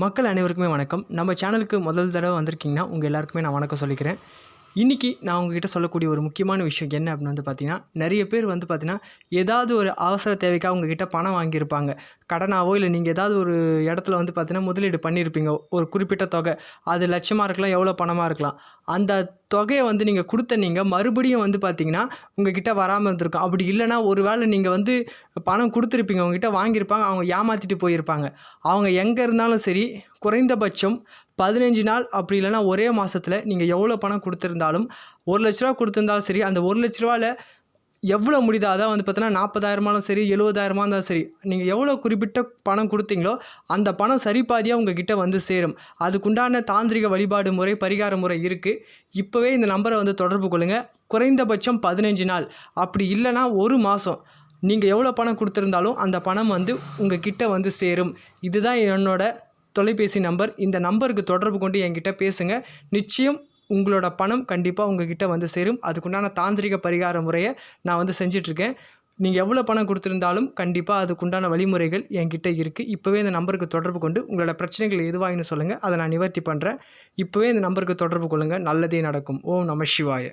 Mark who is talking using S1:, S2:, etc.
S1: மக்கள் அனைவருக்குமே வணக்கம். நம்ம சேனலுக்கு முதல் தடவை வந்திருக்கீங்கன்னா, உங்கள் எல்லாருக்குமே நான் வணக்கம் சொல்லிக்கிறேன். இன்றைக்கி நான் உங்ககிட்ட சொல்லக்கூடிய ஒரு முக்கியமான விஷயம் என்ன அப்படின்னு பார்த்தீங்கன்னா, நிறைய பேர் பார்த்தீங்கன்னா, ஏதாவது ஒரு அவசர தேவைக்காக உங்ககிட்ட பணம் வாங்கியிருப்பாங்க. கடனாவோ இல்லை நீங்கள் ஏதாவது ஒரு இடத்துல பார்த்தீங்கன்னா, முதலீடு பண்ணியிருப்பீங்க. ஒரு குறிப்பிட்ட தொகை. அது லட்சமாக இருக்கலாம், எவ்வளோ பணமாக இருக்கலாம். அந்த தொகையை நீங்கள் கொடுத்த மறுபடியும் பார்த்தீங்கன்னா, உங்ககிட்ட வராமல் இருந்திருக்கும். அப்படி இல்லைனா ஒரு வேளை நீங்கள் பணம் கொடுத்துருப்பீங்க, உங்ககிட்ட வாங்கியிருப்பாங்க, அவங்க ஏமாற்றிட்டு போயிருப்பாங்க. அவங்க எங்கே இருந்தாலும் சரி, குறைந்தபட்சம் 15 நாள் அப்படி இல்லைனா ஒரே மாதத்தில் நீங்கள் எவ்வளோ பணம் கொடுத்துருந்தாலும், ₹1,00,000 கொடுத்துருந்தாலும் சரி, அந்த ₹1,00,000ல் எவ்வளோ முடியுதோ, அதான் பார்த்தீங்கன்னா 40,000 சரி, 70,000 இருந்தாலும் சரி, நீங்கள் எவ்வளோ குறிப்பிட்ட பணம் கொடுத்தீங்களோ அந்த பணம் சரிபாதியாக உங்ககிட்ட சேரும். அதுக்குண்டான தாந்திரிக வழிபாடு முறை, பரிகார முறை இருக்குது. இப்போவே இந்த நம்பரை தொடர்பு கொள்ளுங்கள். குறைந்தபட்சம் 15 நாள் அப்படி இல்லைனா ஒரு மாதம் நீங்கள் எவ்வளோ பணம் கொடுத்துருந்தாலும் அந்த பணம் உங்கள் கிட்ட சேரும். இதுதான் என்னோட தொலைபேசி நம்பர். இந்த நம்பருக்கு தொடர்பு கொண்டு என்கிட்ட பேசுங்க. நிச்சயம் உங்களோட பணம் கண்டிப்பாக உங்ககிட்ட சேரும். அதுக்குண்டான தாந்திரிக பரிகார முறையை நான் செஞ்சிட்ருக்கேன். நீங்கள் எவ்வளோ பணம் கொடுத்துருந்தாலும் கண்டிப்பாக அதுக்குண்டான வழிமுறைகள் என்கிட்ட இருக்குது. இப்போவே இந்த நம்பருக்கு தொடர்பு கொண்டு உங்களோட பிரச்சனைகள் எதுவாகினு சொல்லுங்கள். அதை நான் நிவர்த்தி பண்ணுறேன். இப்போவே இந்த நம்பருக்கு தொடர்பு கொள்ளுங்கள். நல்லதே நடக்கும். ஓம் நம சிவாய.